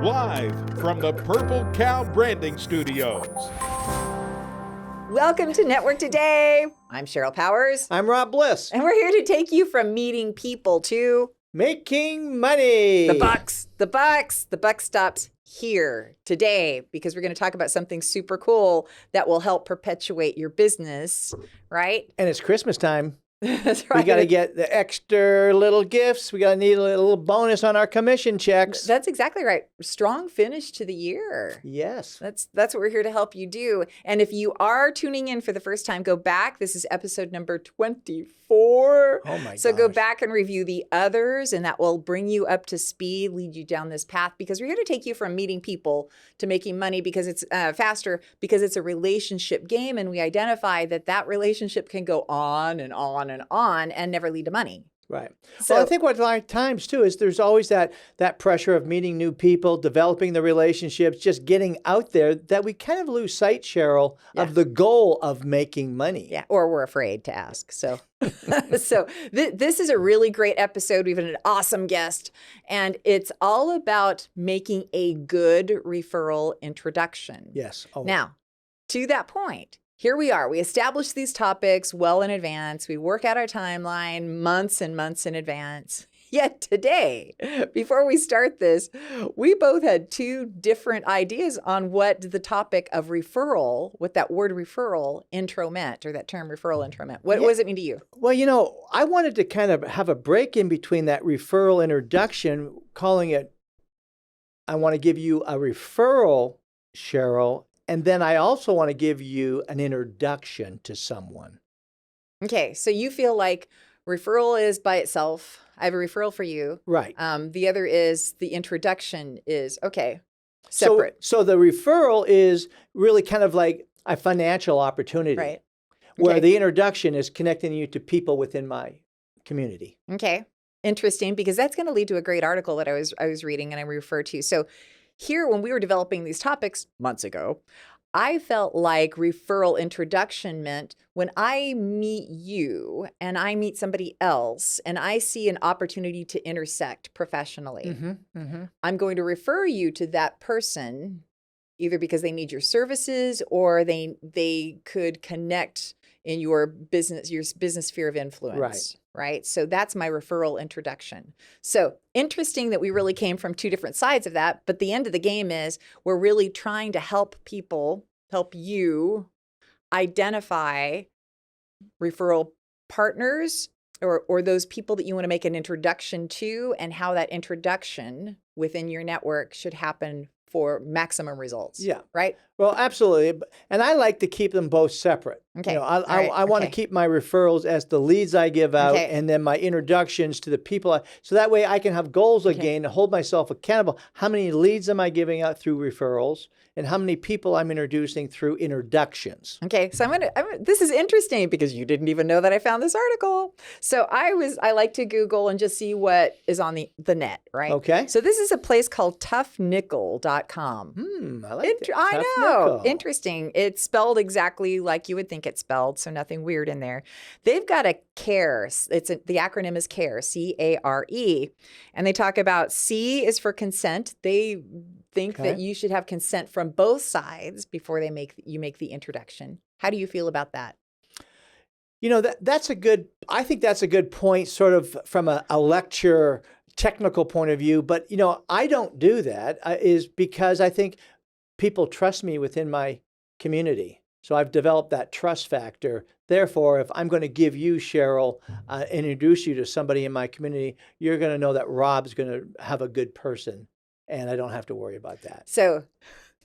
live from the Purple Cow Branding Studios. Welcome to Network Today. I'm Cheryl Powers. I'm Rob Bliss. And we're here to take you from meeting people to making money. The buck stops here today because we're going to talk about something super cool that will help perpetuate your business, right? And it's Christmas time. That's right. We got to get the extra little gifts. We got to need a little bonus on our commission checks. That's exactly right. Strong finish to the year. Yes. That's what we're here to help you do. And if you are tuning in for the first time, go back. This is episode number 24. Oh my So gosh. go back and review the others, and that will bring you up to speed, lead you down this path, because we're here to take you from meeting people to making money because it's faster, because it's a relationship game. And we identify that relationship can go on and on and never lead to money. Right. So, well, I think what a lot of times too is there's always that pressure of meeting new people, developing the relationships, just getting out there, that we kind of lose sight, Cheryl, of the goal of making money. Yeah, or we're afraid to ask. So, this is a really great episode. We've had an awesome guest, and it's all about making a good referral introduction. Yes. Oh. Now, to that point, here we are. We establish these topics well in advance. We work out our timeline months and months in advance. Yet today, before we start this, we both had two different ideas on what the topic of referral, what that word referral intro meant, or that term referral intro meant. What does it mean to you? Well, I wanted to kind of have a break in between that referral introduction, calling it, I want to give you a referral, Cheryl. And then I also want to give you an introduction to someone. Okay, so you feel like referral is by itself. I have a referral for you. Right. The other is the introduction is, separate. So the referral is really kind of like a financial opportunity. Right. Where the introduction is connecting you to people within my community. Okay. Interesting, because that's going to lead to a great article that I was reading and I refer to. So here, when we were developing these topics months ago, I felt like referral introduction meant when I meet you and I meet somebody else and I see an opportunity to intersect professionally, I'm going to refer you to that person, either because they need your services or they could connect in your business sphere of influence. Right. So that's my referral introduction. So interesting that we really came from two different sides of that. But the end of the game is we're really trying to help you identify referral partners or those people that you want to make an introduction to, and how that introduction within your network should happen for maximum results. Yeah. Right? Well, absolutely. And I like to keep them both separate. Okay. I want to keep my referrals as the leads I give out, and then my introductions to the people. So that way I can have goals again, and hold myself accountable. How many leads am I giving out through referrals, and how many people I'm introducing through introductions? Okay. So this is interesting because you didn't even know that I found this article. So I like to Google and just see what is on the net, right? Okay. So this is a place called toughnickel.com. I like that. I Tough know. nickel. Interesting. It's spelled exactly like you would think it's spelled, so nothing weird in there. They've got a CARE. The acronym is CARE, C-A-R-E. And they talk about C is for consent. They think that you should have consent from both sides before you make the introduction. How do you feel about that? I think that's a good point, sort of from a lecture technical point of view. But, I don't do that is because I think people trust me within my community. So I've developed that trust factor. Therefore, if I'm going to give you, Cheryl, introduce you to somebody in my community, you're going to know that Rob's going to have a good person, and I don't have to worry about that. So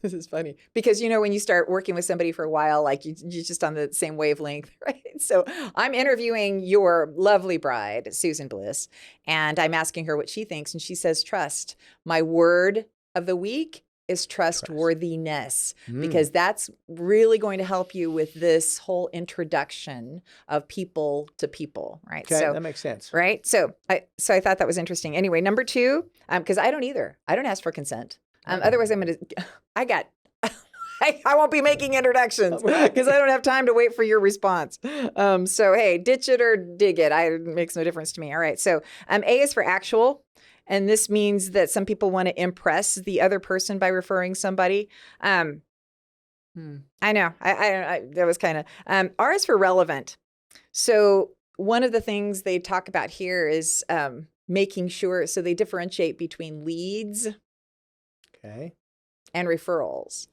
this is funny because, when you start working with somebody for a while, like you're just on the same wavelength, right? So I'm interviewing your lovely bride, Susan Bliss, and I'm asking her what she thinks. And she says, trust. My word of the week is trustworthiness, because that's really going to help you with this whole introduction of people to people, right? Okay, so that makes sense. Right? So I thought that was interesting. Anyway, number 2, because I don't either. I don't ask for consent. Otherwise I won't be making introductions because I don't have time to wait for your response. So, hey, ditch it or dig it. It makes no difference to me. All right. So A is for actual. And this means that some people want to impress the other person by referring somebody. I know. I that was kind of R is for relevant. So one of the things they talk about here is making sure. So they differentiate between leads and referrals.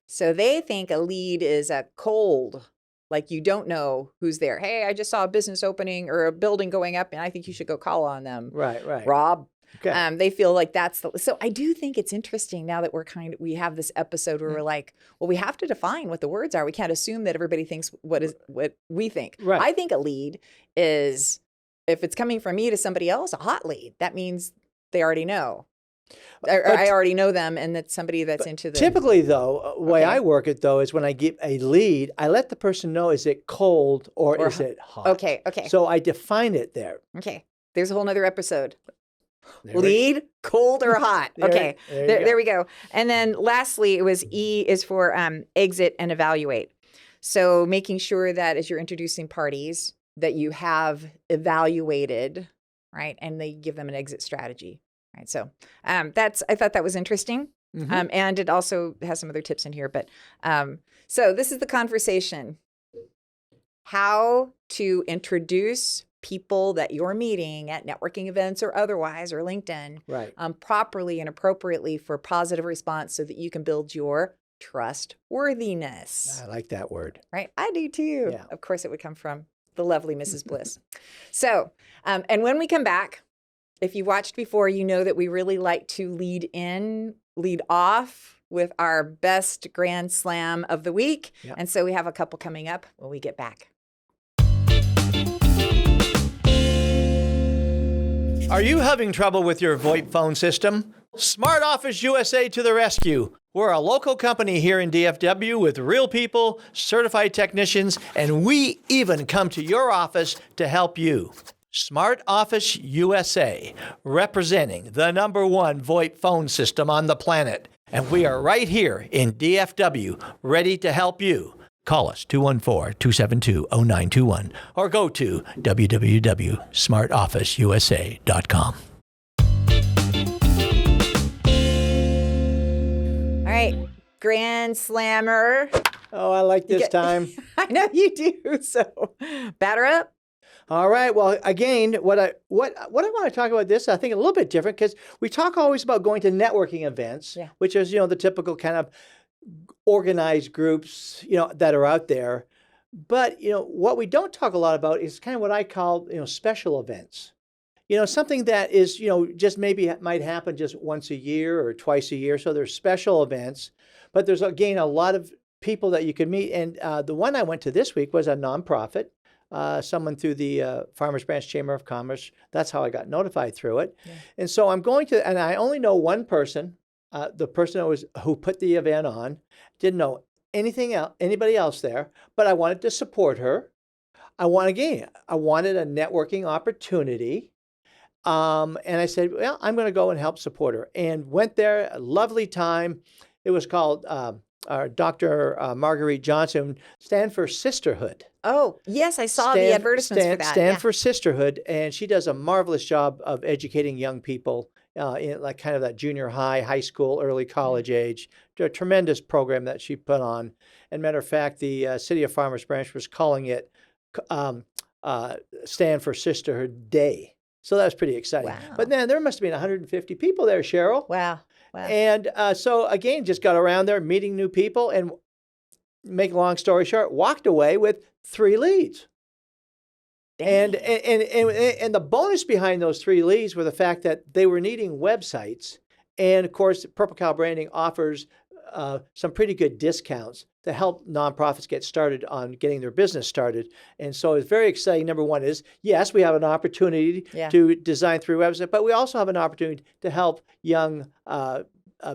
So they think a lead is a cold, like you don't know who's there. Hey, I just saw a business opening or a building going up, and I think you should go call on them. Right. Rob. Okay. They feel like that's the. So I do think it's interesting now that we have this episode where we're like, well, we have to define what the words are. We can't assume that everybody thinks what we think. Right. I think a lead is, if it's coming from me to somebody else, a hot lead. That means they already know. I already know them, and that's somebody that's into the. Typically, though, the way I work it, though, is when I get a lead, I let the person know, is it cold or is it hot? Okay. So I define it there. Okay. There's a whole nother episode. Lead, cold or hot. Okay. There we go. And then lastly, it was E is for exit and evaluate. So making sure that as you're introducing parties that you have evaluated, right? And they give them an exit strategy. Right. So I thought that was interesting. And it also has some other tips in here. But so this is the conversation. How to introduce people that you're meeting at networking events or otherwise, or LinkedIn, properly and appropriately for positive response so that you can build your trustworthiness. I like that word. Right. I do too. Yeah. Of course, it would come from the lovely Mrs. Bliss. So, and when we come back, if you watched before, you know that we really like to lead off with our best Grand Slam of the week. Yep. And so we have a couple coming up when we get back. Are you having trouble with your VoIP phone system? Smart Office USA to the rescue. We're a local company here in DFW with real people, certified technicians, and we even come to your office to help you. Smart Office USA, representing the #1 VoIP phone system on the planet. And we are right here in DFW, ready to help you. Call us 214-272-0921 or go to www.smartofficeusa.com. All right, Grand Slammer. Oh, I like this time. I know you do. So batter up. All right. Well, again, what I want to talk about this, I think a little bit different, because we talk always about going to networking events, which is, the typical kind of organized groups, that are out there. But, what we don't talk a lot about is kind of what I call, special events. Something that is, just maybe might happen just once a year or twice a year. So there's special events, but there's, again, a lot of people that you can meet. And the one I went to this week was a nonprofit. Someone through the Farmers Branch Chamber of Commerce. That's how I got notified through it. Yeah. And so I'm going to, and I only know one person, the person who put the event on. Didn't know anybody else there, but I wanted to support her. I wanted a networking opportunity. And I said, well, I'm going to go and help support her. And went there, a lovely time. It was called Dr. Marguerite Johnson, Stand for Sisterhood. Oh, yes, I saw the advertisements for that. Stand for Sisterhood, and she does a marvelous job of educating young people in like kind of that junior high school, early college age. A tremendous program that she put on. And matter of fact, the city of Farmers Branch was calling it Stand for Sisterhood Day. So that was pretty exciting. Wow. But then there must have been 150 people there, Sheryl. Wow. And so again, just got around there, meeting new people, and make a long story short, walked away with 3 leads. And the bonus behind those 3 leads were the fact that they were needing websites. And of course, Purple Cow Branding offers some pretty good discounts to help nonprofits get started on getting their business started. And so it's very exciting. Number one is, yes, we have an opportunity to design through website, but we also have an opportunity to help young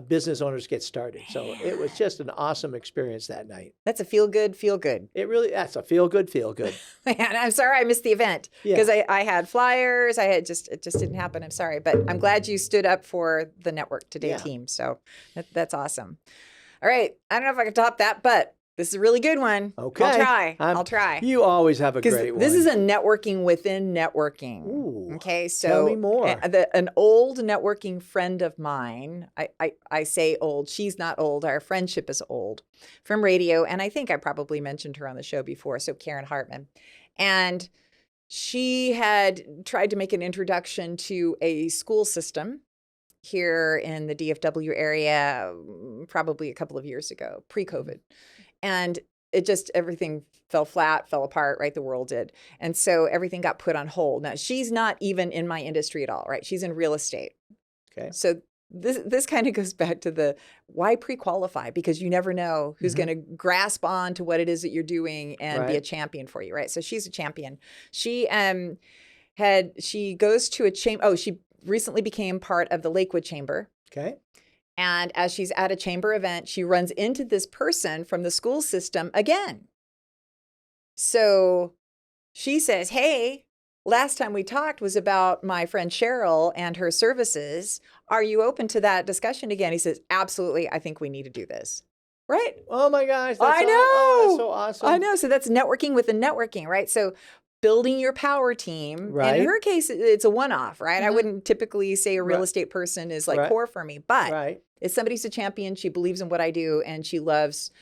business owners get started. So it was just an awesome experience that night. That's a feel good. That's a feel good. Man, I'm sorry I missed the event because I had flyers. It just didn't happen. I'm sorry, but I'm glad you stood up for the Network Today team. So that's awesome. All right. I don't know if I can top that, but This is a really good one. Okay. I'll try. You always have a great one. This is a networking within networking. Ooh, okay, so tell me more. An old networking friend of mine, I say old, she's not old, our friendship is old, from radio, and I think I probably mentioned her on the show before, so Karen Hartman. And she had tried to make an introduction to a school system here in the DFW area probably a couple of years ago, pre-COVID. And it just, everything fell flat, fell apart, right? The world did. And so everything got put on hold. Now, she's not even in my industry at all, right? She's in real estate. Okay. So this kind of goes back to the why pre-qualify, because you never know who's going to grasp on to what it is that you're doing and be a champion for you, right? So she's a champion. She goes to a chamber. Oh, she recently became part of the Lakewood Chamber. Okay. And as she's at a chamber event, she runs into this person from the school system again. So she says, hey, last time we talked was about my friend Sheryl and her services. Are you open to that discussion again? He says, absolutely. I think we need to do this. Right? Oh my gosh. I know. Oh, that's so awesome. I know. So that's networking within networking, right? So building your power team. Right. And in her case, it's a one-off, right? I wouldn't typically say a real estate person is like core for me, but if somebody's a champion, she believes in what I do, and she loves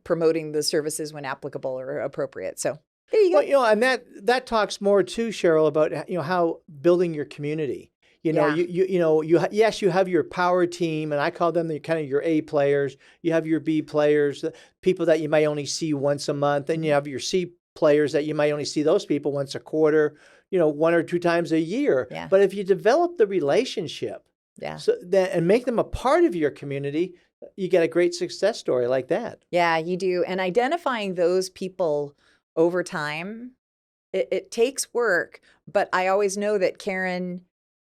promoting the services when applicable or appropriate. So there you go. Well, and that talks more too, Sheryl, about how building your community. Yes, you have your power team, and I call them your A players. You have your B players, the people that you might only see once a month, and you have your C players that you might only see those people once a quarter, 1 or 2 times a year. Yeah. But if you develop the relationship, and make them a part of your community, you get a great success story like that. Yeah, you do. And identifying those people over time, it takes work, but I always know that Karen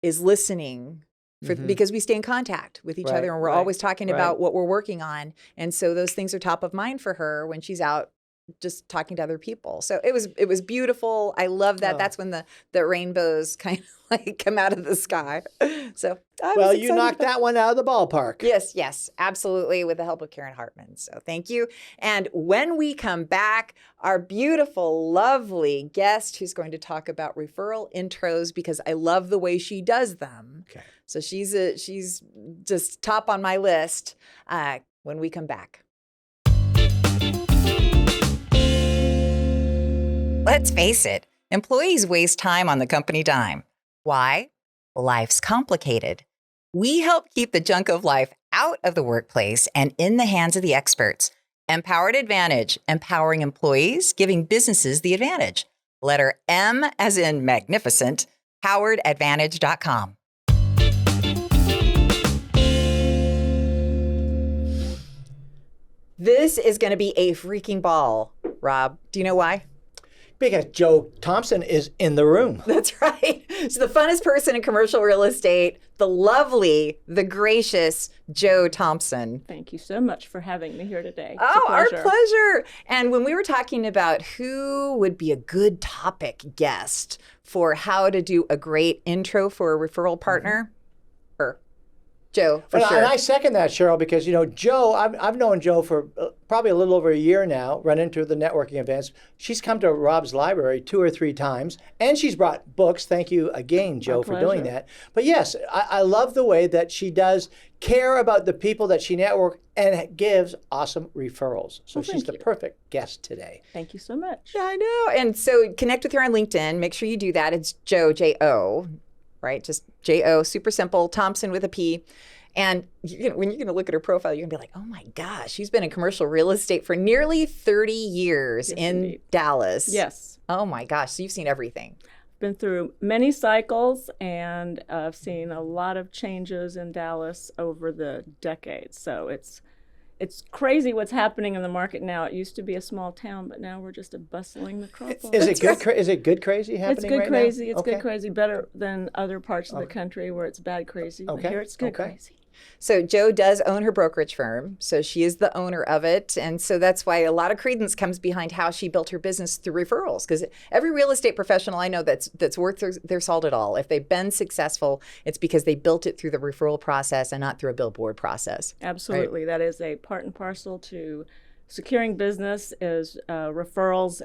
is listening because we stay in contact with each other, and we're always talking about what we're working on. And so those things are top of mind for her when she's out just talking to other people. So it was beautiful. I love that. That's when the rainbows kind of like come out of the sky. So you knocked that one out of the ballpark. Yes, absolutely, with the help of Karen Hartman. So thank you. And when we come back, our beautiful, lovely guest who's going to talk about referral intros, because I love the way she does them. Okay. So she's just top on my list when we come back. Let's face it, employees waste time on the company dime. Why? Life's complicated. We help keep the junk of life out of the workplace and in the hands of the experts. Empowered Advantage, empowering employees, giving businesses the advantage. Letter M as in magnificent, poweredadvantage.com. This is going to be a freaking ball, Rob. Do you know why? Because Jo Thompson is in the room. That's right. She's the funnest person in commercial real estate, the lovely, the gracious Jo Thompson. Thank you so much for having me here today. Our pleasure. And when we were talking about who would be a good topic guest for how to do a great intro for a referral partner, Jo, for sure. And I second that, Sheryl, because, Jo, I've known Jo for probably a little over a year now, run into the networking events. She's come to Rob's library 2 or 3 times, and she's brought books. Thank you again, Jo, for doing that. But yes, I love the way that she does care about the people that she networks and gives awesome referrals. So she's the perfect guest today. Thank you so much. Yeah, I know. And so connect with her on LinkedIn. Make sure you do that. It's Jo, J-O. Right? Just J-O, super simple, Thompson with a P. And when you're going to look at her profile, you're going to be like, oh my gosh, she's been in commercial real estate for nearly 30 years in Dallas. Yes. Oh my gosh, so you've seen everything. Been through many cycles, and I've seen a lot of changes in Dallas over the decades. So it's crazy what's happening in the market now. It used to be a small town, but now we're just a bustling metropolis. Is it good crazy happening It's good right crazy. now? It's good crazy. Better than other parts of the country where it's bad crazy. But here it's good crazy. So Jo does own her brokerage firm. So she is the owner of it. And so that's why a lot of credence comes behind how she built her business through referrals. Because every real estate professional I know that's worth their salt at all, if they've been successful, it's because they built it through the referral process and not through a billboard process. Absolutely. Right? That is a part and parcel to securing business is referrals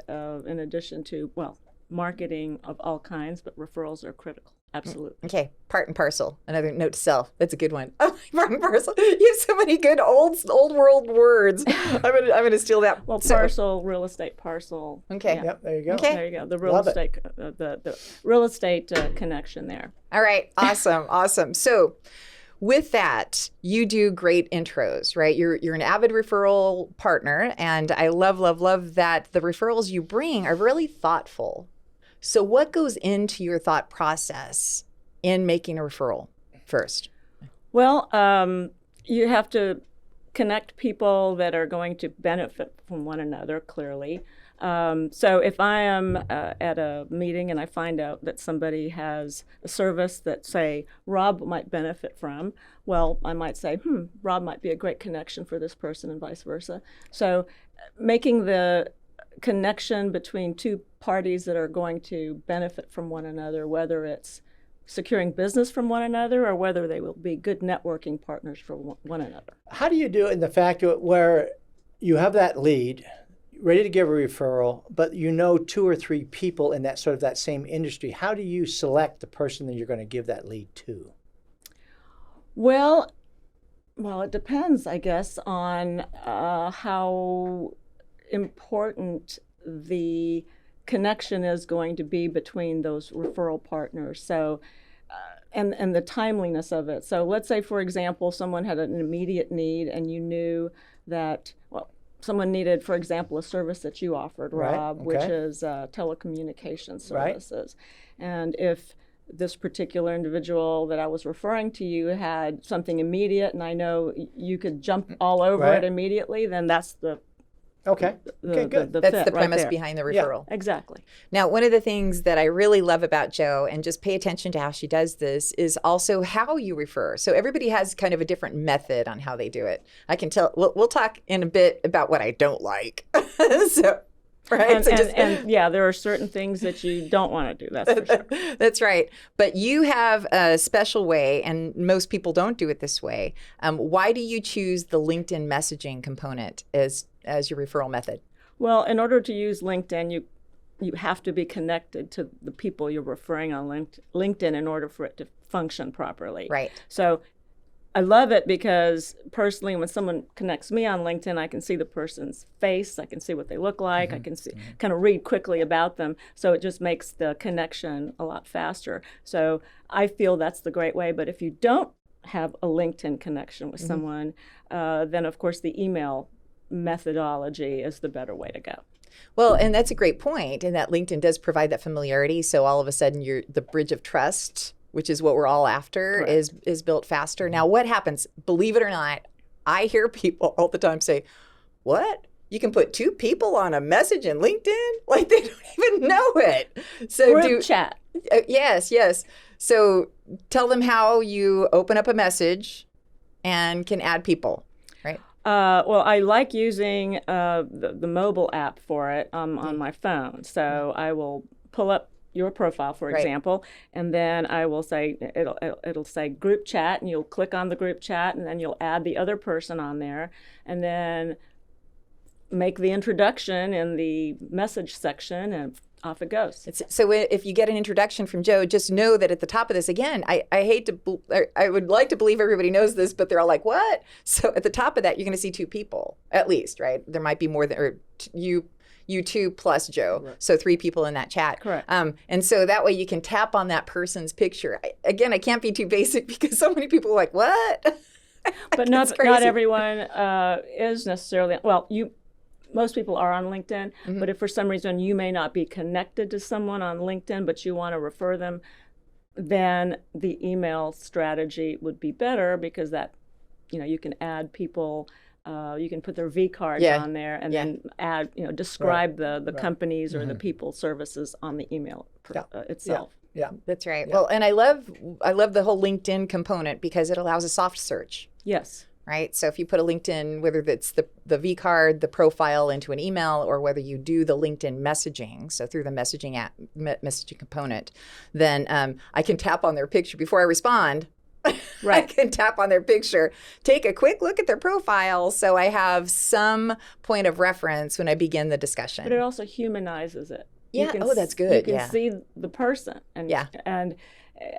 in addition to, well, marketing of all kinds, but referrals are critical. Absolutely. Okay, part and parcel. Another note to self. That's a good one. Oh, part and parcel. You have so many good old world words. I'm gonna steal that. Well, parcel, real estate parcel. Okay. Yeah. Yep, there you go. Okay. There you go. The real Love it. estate, the real estate connection there. All right. Awesome. So, with that, you do great intros, right? You're an avid referral partner, and I love that the referrals you bring are really thoughtful. So what goes into your thought process in making a referral first? Well, you have to connect people that are going to benefit from one another, clearly. So if I am at a meeting and I find out that somebody has a service that, say, Rob might benefit from, well, I might say, Rob might be a great connection for this person and vice versa. So making the connection between two parties that are going to benefit from one another, whether it's securing business from one another or whether they will be good networking partners for one another. How do you do it in the fact where you have that lead, ready to give a referral, but you know 2 or 3 people in that sort of that same industry? How do you select the person that you're going to give that lead to? Well, it depends, I guess, on how important the connection is going to be between those referral partners. So, and the timeliness of it. So let's say, for example, someone had an immediate need and you knew that, well, someone needed, for example, a service that you offered, Rob, which is telecommunications services. And if this particular individual that I was referring to you had something immediate and I know you could jump all over it immediately, then that's the Okay, good. That's the premise there. behind the referral. Yeah, exactly. Now, one of the things that I really love about Jo, and just pay attention to how she does this, is also how you refer. So everybody has kind of a different method on how they do it. I can tell, we'll talk in a bit about what I don't like. So, right? And yeah, there are certain things that you don't want to do, that's for sure. That's right. But you have a special way, and most people don't do it this way. Why do you choose the LinkedIn messaging component as your referral method? Well, in order to use LinkedIn, you have to be connected to the people you're referring on LinkedIn in order for it to function properly. Right. So I love it because personally, when someone connects me on LinkedIn, I can see the person's face, I can see what they look like, I can see, kind of read quickly about them. So it just makes the connection a lot faster. So I feel that's the great way. But if you don't have a LinkedIn connection with someone, then of course the email methodology is the better way to go. Well, and that's a great point, and that LinkedIn does provide that familiarity. So all of a sudden, the bridge of trust, which is what we're all after, is built faster. Now, what happens? Believe it or not, I hear people all the time say, "What? You can put 2 people on a message in LinkedIn? Like they don't even know it." So Group chat. Yes. So tell them how you open up a message and can add people. Right. Well, I like using the mobile app for it on my phone. So I will pull up your profile, for example, and then I will say, it'll say group chat, and you'll click on the group chat, and then you'll add the other person on there, and then make the introduction in the message section, and off it goes. So if you get an introduction from Jo, just know that at the top of this, again, I would like to believe everybody knows this, but they're all like, what? So at the top of that, you're going to see 2 people, at least, right? There might be more than, or you 2 plus Jo, so 3 people in that chat. Correct. And so that way you can tap on that person's picture. Again, I can't be too basic because so many people are like, what? But not everyone is necessarily, well, most people are on LinkedIn, but if for some reason you may not be connected to someone on LinkedIn, but you want to refer them, then the email strategy would be better because that, you can add people, you can put their V cards on there and then add, describe the companies or the people services on the email itself. Yeah, that's right. Yeah. Well, and I love the whole LinkedIn component because it allows a soft search. Yes. Right. So if you put a LinkedIn, whether it's the V card, the profile into an email, or whether you do the LinkedIn messaging, so through the messaging app, messaging component, then I can tap on their picture before I respond. I Right. can tap on their picture, take a quick look at their profile, so I have some point of reference when I begin the discussion. But it also humanizes it. Yeah. Oh, that's good. You can Yeah. see the person, and Yeah. and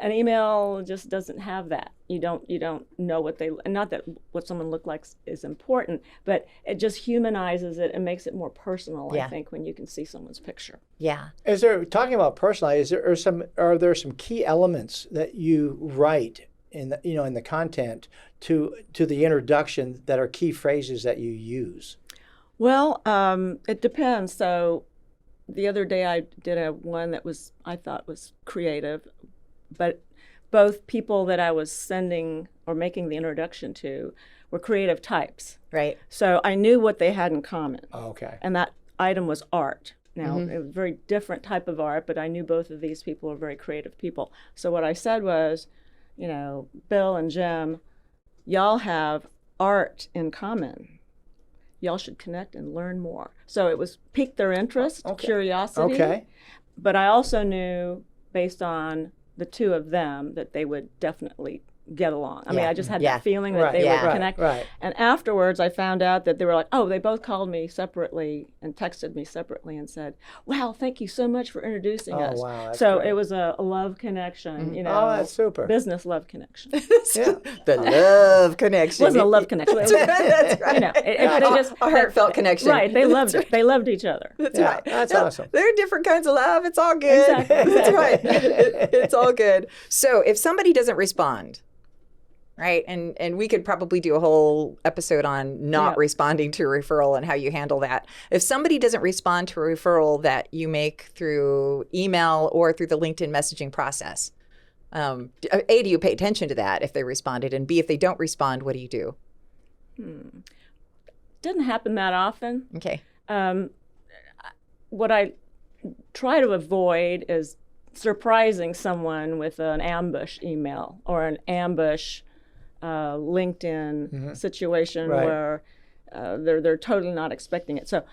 an email just doesn't have that. You don't know what they, and not that what someone looked like is important, but it just humanizes it and makes it more personal. Yeah. I think when you can see someone's picture. Yeah. Is there, talking about personalized, are there some key elements that you write in the, in the content to the introduction that are key phrases that you use? Well, it depends. So the other day I did one that I thought was creative, but both people that I was sending or making the introduction to were creative types. Right. So I knew what they had in common. Oh, okay. And that item was art. Now, it was a very different type of art, but I knew both of these people were very creative people. So what I said was, Bill and Jim, y'all have art in common. Y'all should connect and learn more. So it was piqued their interest, curiosity. Okay. But I also knew, based on the two of them, that they would definitely get along. I mean, I just had that feeling that they would connect. Right. And afterwards, I found out that they were like, they both called me separately and texted me separately and said, wow, thank you so much for introducing us. Wow, that's so great. it was a love connection, Oh, that's super. business love connection. Yeah. The love connection. It wasn't a love connection. It was, That's right. but it just A heartfelt connection. Right. They loved it. They loved each other. That's Yeah, right. that's No, awesome. There are different kinds of love. It's all good. Exactly. That's right. It's all good. So if somebody doesn't respond, right, and we could probably do a whole episode on not responding to a referral and how you handle that. If somebody doesn't respond to a referral that you make through email or through the LinkedIn messaging process, A, do you pay attention to that if they responded? And B, if they don't respond, what do you do? Doesn't happen that often. Okay. What I try to avoid is surprising someone with an ambush email or an ambush LinkedIn situation Right. where they're totally not expecting it. So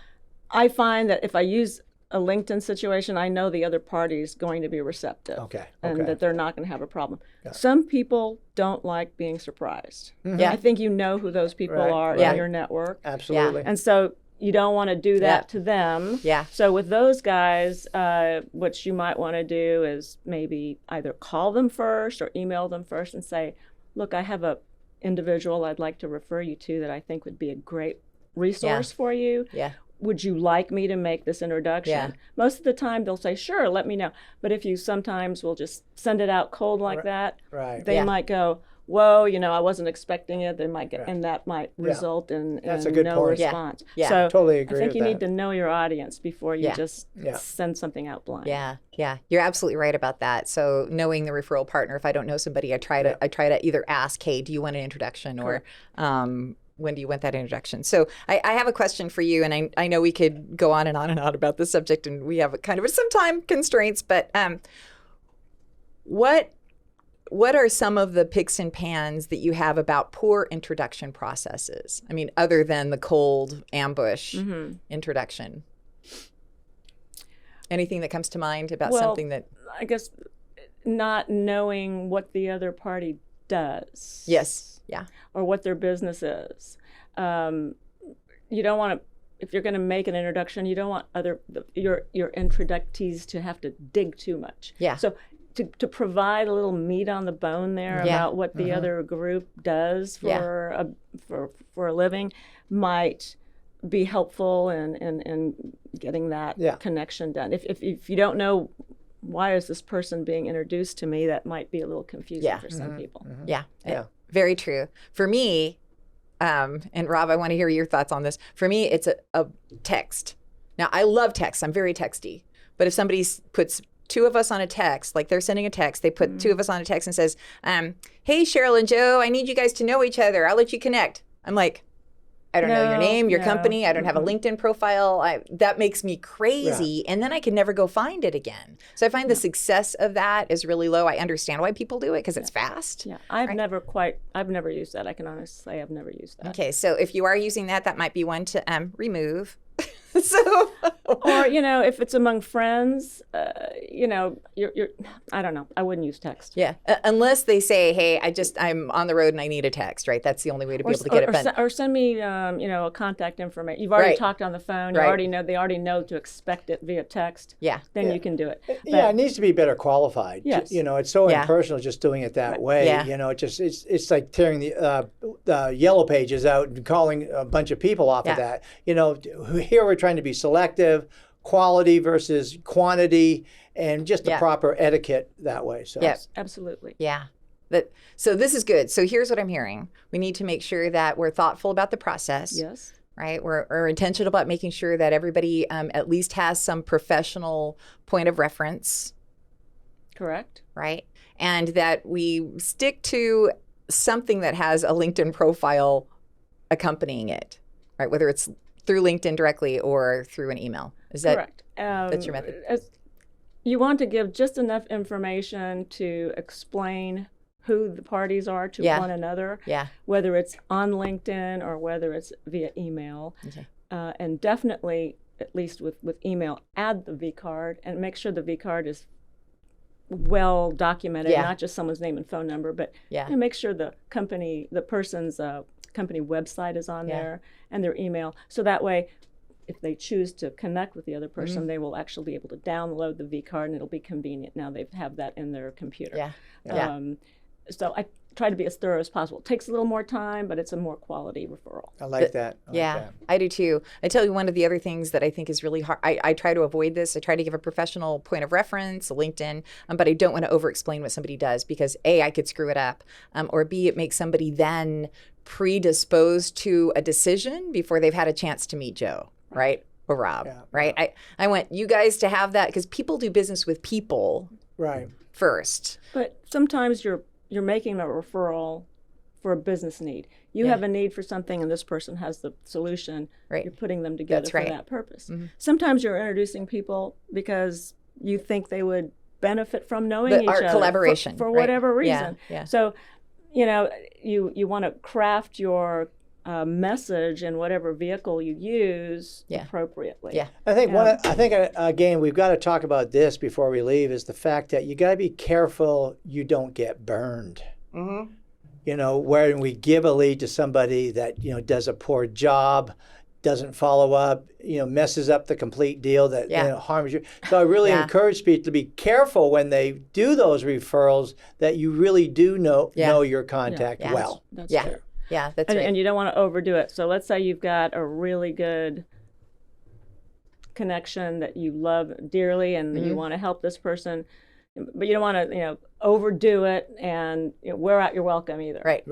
I find that if I use a LinkedIn situation, I know the other party is going to be receptive. Okay. And Okay. that they're not going to have a problem. Yeah. Some people don't like being surprised. Yeah. I think you know who those people Right, are right. in your network. Absolutely. And so you don't want to do that to them. Yeah. So with those guys, what you might want to do is maybe either call them first or email them first and say, look, I have a individual I'd like to refer you to that I think would be a great resource for you. Yeah. Would you like me to make this introduction? Yeah. Most of the time they'll say, sure, let me know. But if you sometimes will just send it out cold like that, Right. they Yeah. might go, whoa, I wasn't expecting it. They might get, Right. and that might result in That's a good no point. Yeah. response. Yeah. So Totally agree I think with you that. need to know your audience before you Yeah. just Yeah. send something out blind. Yeah, yeah, you're absolutely right about that. So knowing the referral partner, if I don't know somebody, I try to either ask, hey, do you want an introduction, or when do you want that introduction? So I have a question for you, and I know we could go on and on and on about this subject, and we have kind of some time constraints, but what are some of the picks and pans that you have about poor introduction processes? I mean, other than the cold ambush introduction. Anything that comes to mind about something that... I guess not knowing what the other party does. Yes, yeah. Or what their business is. You don't want to, if you're going to make an introduction, you don't want your introductees to have to dig too much. Yeah. So to provide a little meat on the bone there about what the other group does for a living might be helpful in getting that connection done. If you don't know, why is this person being introduced to me, that might be a little confusing for some people. Yeah, very true. For me, and Rob, I want to hear your thoughts on this. For me, it's a text. Now, I love text. I'm very texty. But if somebody puts two of us on a text, like they're sending a text, they put two of us on a text and says, hey, Sheryl and Jo, I need you guys to know each other. I'll let you connect. I'm like, I don't know your name, your company. I don't have a LinkedIn profile. That makes me crazy. And then I can never go find it again. So I find the success of that is really low. I understand why people do it because it's fast. Yeah, I've never used that. I can honestly say I've never used that. Okay, so if you are using that, that might be one to remove. So, Or, if it's among friends, you're I don't know. I wouldn't use text. yeah, unless they say, hey, I'm on the road and I need a text, right? That's the only way to be able to get it done. Or send me, a contact information. You've already Right. talked on the phone. You Right. already know, they already know to expect it via text. Yeah. Then you can do it. Yeah, it needs to be better qualified. Yes. It's so Yeah. impersonal just doing it that way. Yeah. It's like tearing the yellow pages out and calling a bunch of people off of that. Here we're trying to be selective, quality versus quantity, and just the proper etiquette that way. So Yeah. Absolutely. Yeah. So this is good. So here's what I'm hearing. We need to make sure that we're thoughtful about the process. Yes. Right? We're intentional about making sure that everybody at least has some professional point of reference. Correct. Right? And that we stick to something that has a LinkedIn profile accompanying it, right? Whether it's through LinkedIn directly or through an email. Is that correct? That's your method? You want to give just enough information to explain who the parties are to one another, whether it's on LinkedIn or whether it's via email. Okay. And definitely, at least with email, add the V card and make sure the V card is well documented, not just someone's name and phone number, but make sure the person's company website is on there and their email. So that way, if they choose to connect with the other person, they will actually be able to download the V card and it'll be convenient. Now they have that in their computer. So I try to be as thorough as possible. It takes a little more time, but it's a more quality referral. I like that. I do too. I tell you, one of the other things that I think is really hard, I try to avoid this. I try to give a professional point of reference, a LinkedIn, but I don't want to over-explain what somebody does because A, I could screw it up, or B, it makes somebody then predisposed to a decision before they've had a chance to meet Jo, right? Or Rob, right? I want you guys to have that because people do business with people first. But sometimes you're making a referral for a business need. You have a need for something and this person has the solution. You're putting them together for that purpose. Sometimes you're introducing people because you think they would benefit from knowing each other. Collaboration. For whatever reason. Yeah. So, you want to craft your message in whatever vehicle you use appropriately. Yeah. I think again, we've got to talk about this before we leave is the fact that you got to be careful you don't get burned. Where we give a lead to somebody that, does a poor job, doesn't follow up, messes up the complete deal that harms you. So I really encourage people to be careful when they do those referrals that you really do know your contact well. That's fair. Yeah, that's right. And you don't want to overdo it. So let's say you've got a really good connection that you love dearly and you want to help this person, but you don't want to, overdo it and wear out your welcome either. Right.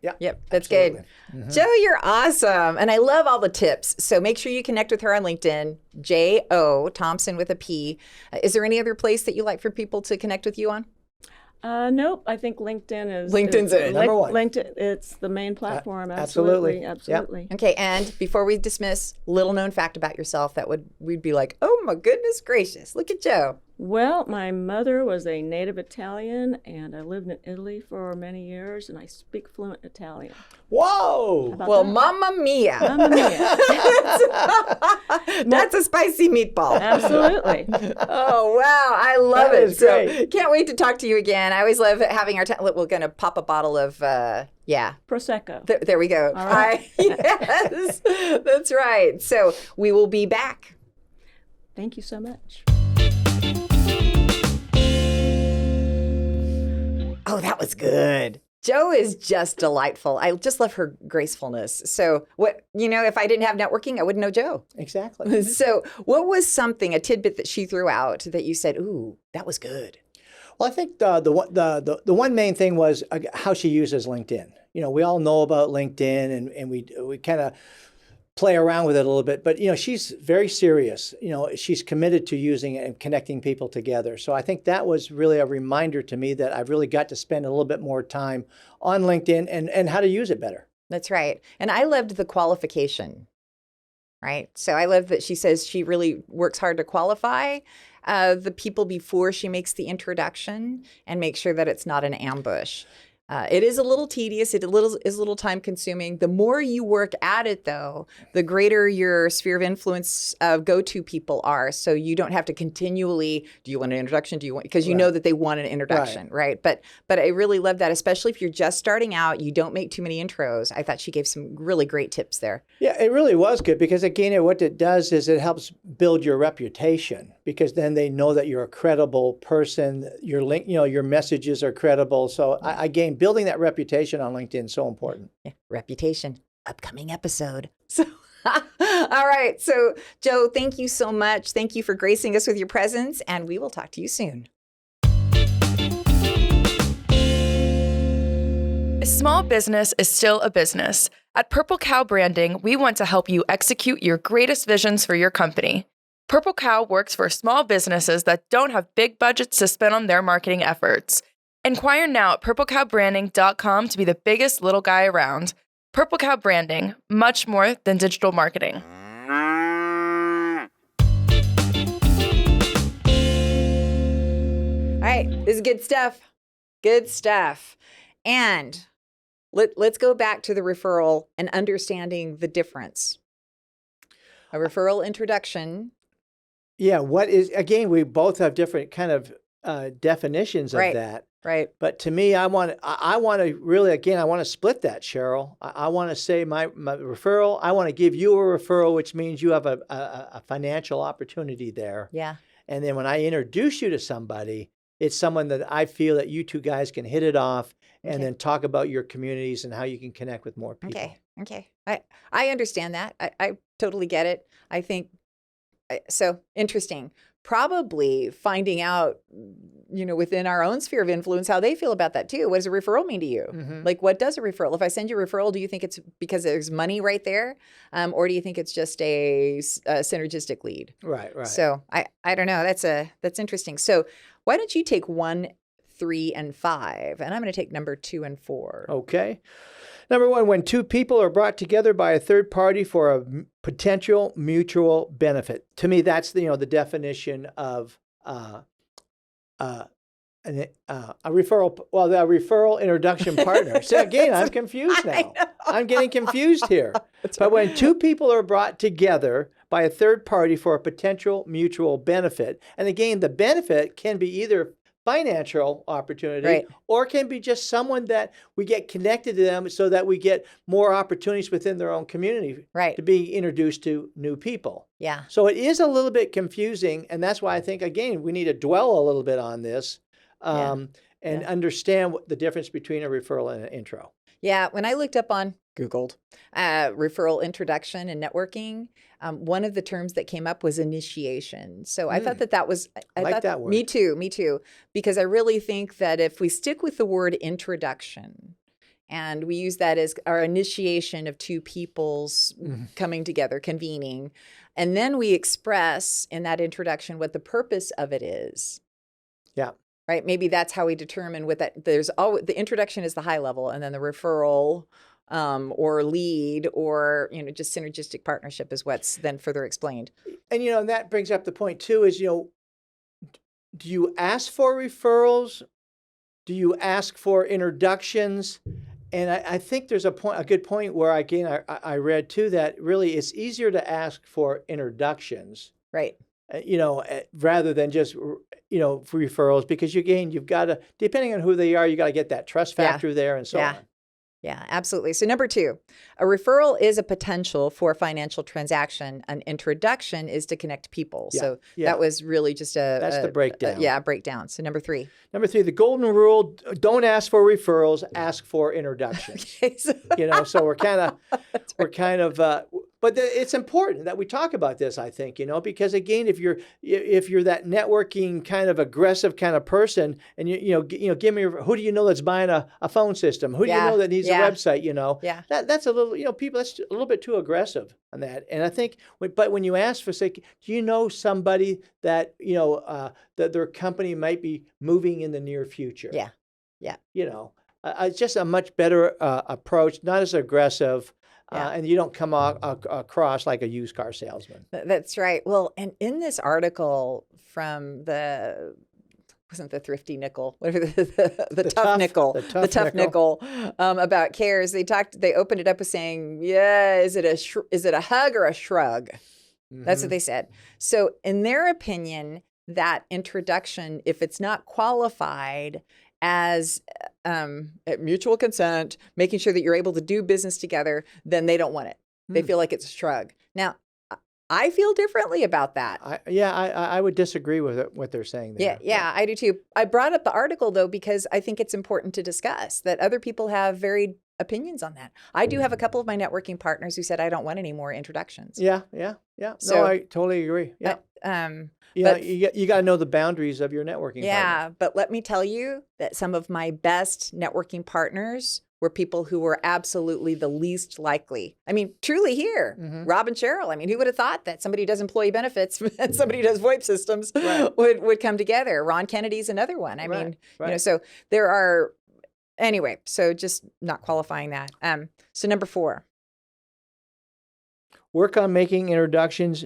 Yeah. Yep. That's Absolutely. good. Jo, you're awesome. And I love all the tips. So make sure you connect with her on LinkedIn, Jo Thompson with a P. Is there any other place that you like for people to connect with you on? Nope. I think LinkedIn is number one. LinkedIn, it's the main platform. Absolutely. Absolutely. Okay. And before we dismiss, little known fact about yourself that we'd be like, oh my goodness gracious, look at Jo. Well, my mother was a native Italian, and I lived in Italy for many years, and I speak fluent Italian. Whoa! Well, mamma mia. Mamma mia. That's a spicy meatball. Absolutely. Oh, wow. I love That it. is great. So can't wait to talk to you again. I always love having our time. We're going to pop a bottle of, Prosecco. There we go. All right. Yes, that's right. So we will be back. Thank you so much. Oh, that was good. Jo is just delightful. I just love her gracefulness. So if I didn't have networking, I wouldn't know Jo. Exactly. So what was a tidbit that she threw out that you said, ooh, that was good? Well, I think the one main thing was how she uses LinkedIn. We all know about LinkedIn and we kind of play around with it a little bit, but she's very serious. She's committed to using it and connecting people together. So I think that was really a reminder to me that I've really got to spend a little bit more time on LinkedIn and how to use it better. That's right. And I loved the qualification, right? So I love that she says she really works hard to qualify the people before she makes the introduction and make sure that it's not an ambush. It is a little tedious. It is a little time consuming. The more you work at it, though, the greater your sphere of influence go-to people are. So you don't have to continually, do you want an introduction? Do you want, because you know that they want an introduction, right? But I really love that, especially if you're just starting out, you don't make too many intros. I thought she gave some really great tips there. Yeah, it really was good because again, what it does is it helps build your reputation because then they know that you're a credible person. Your link, your messages are credible. So again, building that reputation on LinkedIn is so important. Yeah, reputation, upcoming episode. So, all right. So, Jo, thank you so much. Thank you for gracing us with your presence, and we will talk to you soon. A small business is still a business. At Purple Cow Branding, we want to help you execute your greatest visions for your company. Purple Cow works for small businesses that don't have big budgets to spend on their marketing efforts. Inquire now at purplecowbranding.com to be the biggest little guy around. Purple Cow Branding, much more than digital marketing. All right, this is good stuff. Good stuff. And let's go back to the referral and understanding the difference. A referral introduction. Yeah, what is, again, we both have different kind of definitions of that. Right. But to me, I want to really, again, I want to split that, Sheryl. I want to say my referral, I want to give you a referral, which means you have a financial opportunity there. Yeah. And then when I introduce you to somebody, it's someone that I feel that you two guys can hit it off and then talk about your communities and how you can connect with more people. Okay. I understand that. I totally get it. I think, so interesting. Probably finding out, within our own sphere of influence, how they feel about that too. What does a referral mean to you? Mm-hmm. Like, what does a referral? If I send you a referral, do you think it's because there's money right there? Or do you think it's just a synergistic lead? Right. So I don't know. That's interesting. So why don't you take 1, 3, and 5, and I'm going to take number 2 and 4. Okay. Number 1, when two people are brought together by a third party for a potential mutual benefit. To me, that's the definition of a referral. Well, the referral introduction partner. So again, I'm confused now. I'm getting confused here. But when two people are brought together by a third party for a potential mutual benefit, and again, the benefit can be either financial opportunity or can be just someone that we get connected to them so that we get more opportunities within their own community to be introduced to new people. Yeah. So it is a little bit confusing, and that's why I think, again, we need to dwell a little bit on this and understand what the difference between a referral and an intro. Yeah, when I looked up on Googled referral introduction and networking, one of the terms that came up was initiation. So I thought that was, I like thought that word. Me too. Because I really think that if we stick with the word introduction and we use that as our initiation of two people's coming together, convening, and then we express in that introduction what the purpose of it is. Yeah. Right. Maybe that's how we determine what that. There's always the introduction is the high level, and then the referral or lead or just synergistic partnership is what's then further explained. And and that brings up the point too. Is do you ask for referrals? Do you ask for introductions? And I think there's a good point where I read too that really it's easier to ask for introductions, right? Rather than just for referrals, because you've got to, depending on who they are, you got to get that trust factor there and so on. Yeah, absolutely. So number 2, a referral is a potential for a financial transaction. An introduction is to connect people. So that was really just that's the breakdown. Breakdown. So number 3. Number 3, the golden rule: don't ask for referrals, ask for introductions. Okay, so we're kind of but it's important that we talk about this, I think, because again, if you're that networking kind of aggressive kind of person, and give me who do you know that's buying a phone system? Who do you know that needs a website? That's a little people that's a little bit too aggressive on that. And I think, but when you ask for, say, do you know somebody that that their company might be moving in the near future? Yeah. It's just a much better approach, not as aggressive. And you don't come across like a used car salesman. That's right. Well, and in this article from wasn't the thrifty nickel, whatever the tough nickel, the tough nickel about cares. They opened it up with saying, yeah, is it a hug or a shrug? That's what they said. So in their opinion, that introduction, if it's not qualified as mutual consent, making sure that you're able to do business together, then they don't want it. They feel like it's a shrug. Now, I feel differently about that. I would disagree with what they're saying there. Yeah, I do too. I brought up the article though because I think it's important to discuss that other people have varied opinions on that. I do have a couple of my networking partners who said I don't want any more introductions. Yeah. So, no, I totally agree. Yeah. But you got to know the boundaries of your networking partner. But let me tell you that some of my best networking partners were people who were absolutely the least likely. I mean, truly here, Rob and Sheryl. I mean, who would have thought that somebody who does employee benefits and somebody who does VoIP systems would come together? Ron Kennedy's another one. I mean, so there are, anyway, so just not qualifying that. So number 4. Work on making introductions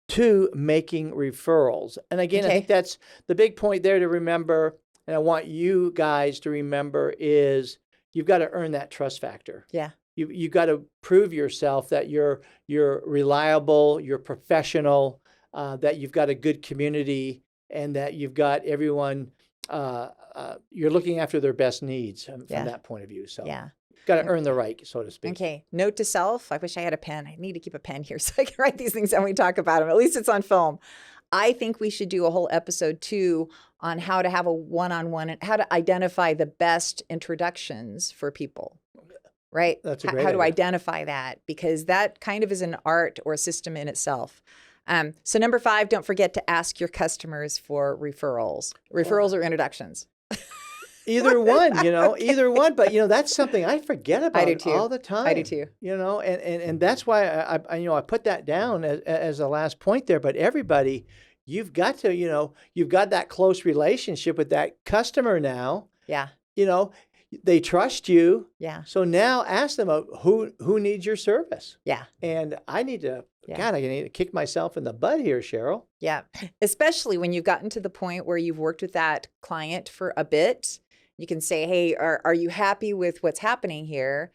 to making referrals. And again, I think that's the big point there to remember, and I want you guys to remember, is you've got to earn that trust factor. Yeah. You've got to prove yourself that you're reliable, you're professional, that you've got a good community, and that you've got everyone, you're looking after their best needs from that point of view. So got to earn the right, so to speak. Okay. Note to self. I wish I had a pen. I need to keep a pen here so I can write these things down when we talk about them. At least it's on film. I think we should do a whole episode 2 on how to have a one-on-one and how to identify the best introductions for people, right? That's a great How to idea. identify that, because that kind of is an art or a system in itself. So number 5, don't forget to ask your customers for referrals. Referrals or introductions. Either one, either one. But, that's something I forget about all the time. I do too. And that's why I put that down as the last point there. But everybody, you've got to, you've got that close relationship with that customer now. Yeah. They trust you. Yeah. So now ask them who needs your service. Yeah. And I need to, I need to kick myself in the butt here, Sheryl. Yeah. Especially when you've gotten to the point where you've worked with that client for a bit. You can say, hey, are you happy with what's happening here?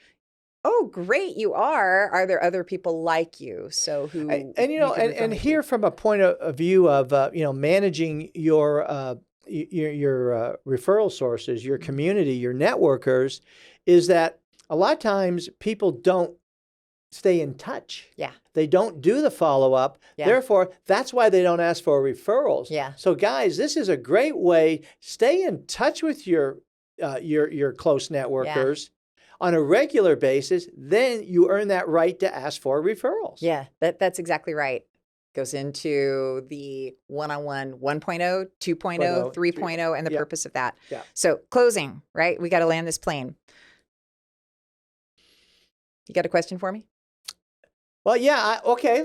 Oh, great, you are. Are there other people like you? So who and here from a point of view of managing your referral sources, your community, your networkers, is that a lot of times people don't stay in touch. Yeah. They don't do the follow-up. Yeah. Therefore, that's why they don't ask for referrals. Yeah. So guys, this is a great way. Stay in touch with your close networkers on a regular basis. Then you earn that right to ask for referrals. Yeah, that's exactly right. Goes into the one-on-one 1.0, 2.0, 3.0, and the purpose of that. Yeah. So closing, right? We got to land this plane. You got a question for me? Well, yeah. Okay.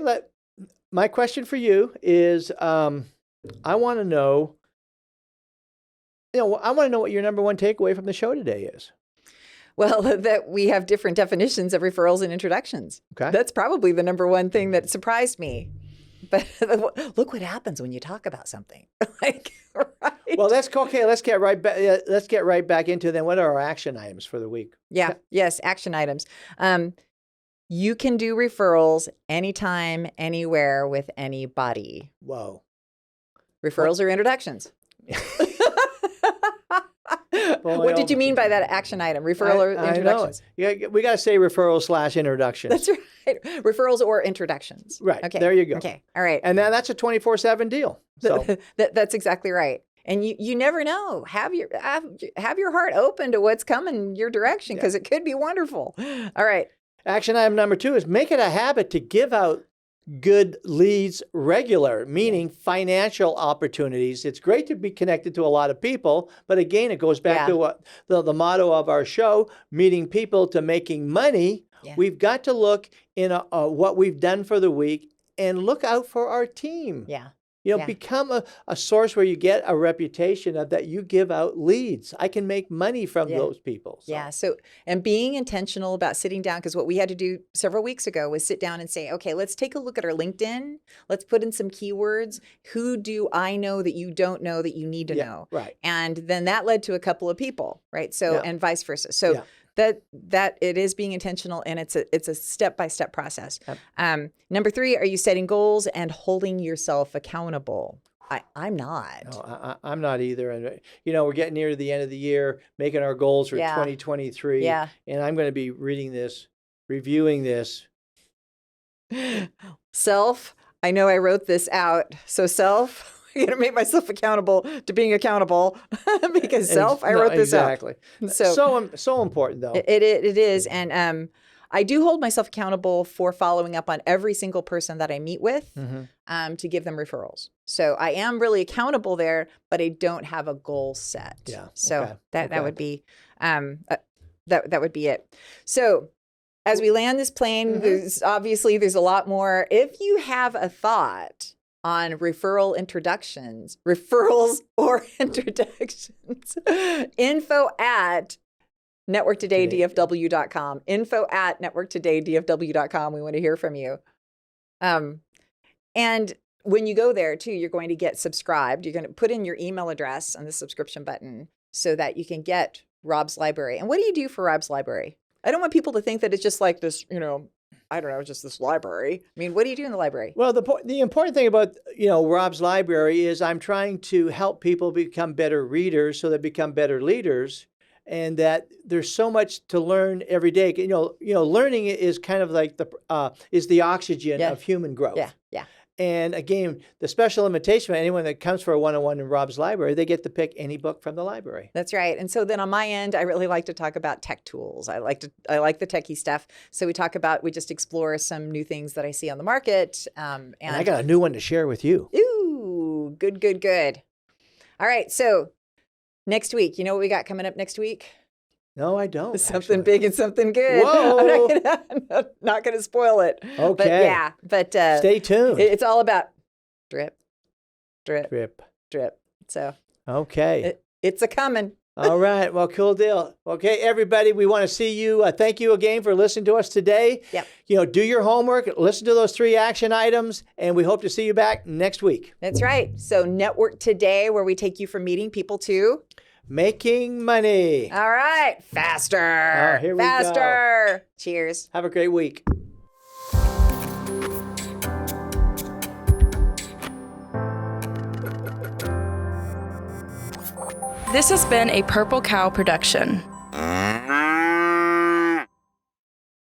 My question for you is, I want to know, I want to know what your number one takeaway from the show today is. Well, that we have different definitions of referrals and introductions. Okay. That's probably the number one thing that surprised me. But look what happens when you talk about something. Right? Well, let's get right back. Let's get right back into then. What are our action items for the week? Yeah. Yes. Action items. You can do referrals anytime, anywhere with anybody. Whoa. Referrals or introductions? What did you mean by that action item? Referral or introductions? Yeah, we got to say referrals/introductions. That's right. Referrals or introductions. Right. Okay. There you go. Okay. All right. And then that's a 24/7 deal. So that's exactly right. And you never know. Have your heart open to what's coming your direction, because it could be wonderful. All right. Action item number 2 is make it a habit to give out good leads regular, meaning financial opportunities. It's great to be connected to a lot of people, but again, it goes back to what the motto of our show, meeting people to making money. Yeah. We've got to look in what we've done for the week and look out for our team. Yeah. become a source where you get a reputation of that you give out leads. I can make money from those people. So. Yeah. So, and being intentional about sitting down, because what we had to do several weeks ago was sit down and say, okay, let's take a look at our LinkedIn. Let's put in some keywords. Who do I know that you don't know that you need to know? Right. And then that led to a couple of people, right? So, and vice versa. So that it is being intentional, and it's a step-by-step process. Yep. Number 3, are you setting goals and holding yourself accountable? I'm not. No, I'm not either. And, we're getting near the end of the year, making our goals for 2023. Yeah. And I'm going to be reviewing this. Self, I know I wrote this out. So self, I'm going to make myself accountable to being accountable because I wrote this out. Exactly. So important, though. It is. And I do hold myself accountable for following up on every single person that I meet with to give them referrals. So I am really accountable there, but I don't have a goal set. Yeah. So that would be that would be it. So as we land this plane, there's a lot more. If you have a thought on referrals or introductions, info@networktodaydfw.com, info@networktodaydfw.com. We want to hear from you. And when you go there too, you're going to get subscribed. You're going to put in your email address on the subscription button so that you can get Rob's library. And what do you do for Rob's library? I don't want people to think that it's just like this, I don't know, just this library. I mean, what do you do in the library? Well, the important thing about, Rob's library is I'm trying to help people become better readers so they become better leaders, and that there's so much to learn every day. Learning is kind of like is the oxygen of human growth. Yeah. And again, the special invitation for anyone that comes for a one-on-one in Rob's library, they get to pick any book from the library. That's right. And so then on my end, I really like to talk about tech tools. I like the techie stuff. So we just explore some new things that I see on the market. And I got a new one to share with you. Ooh, good. All right. So next week, you know what we got coming up next week? No, I don't. Something big and something good. Whoa. I'm not going to spoil it. Okay. But stay tuned. It's all about drip. So okay. It's a coming. All right. Well, cool deal. Okay, everybody, we want to see you. Thank you again for listening to us today. Yep. Do your homework, listen to those 3 action items, and we hope to see you back next week. That's right. So Network Today, where we take you from meeting people to making money. All right. Faster. Here we go. Cheers. Have a great week. This has been a Purple Cow production.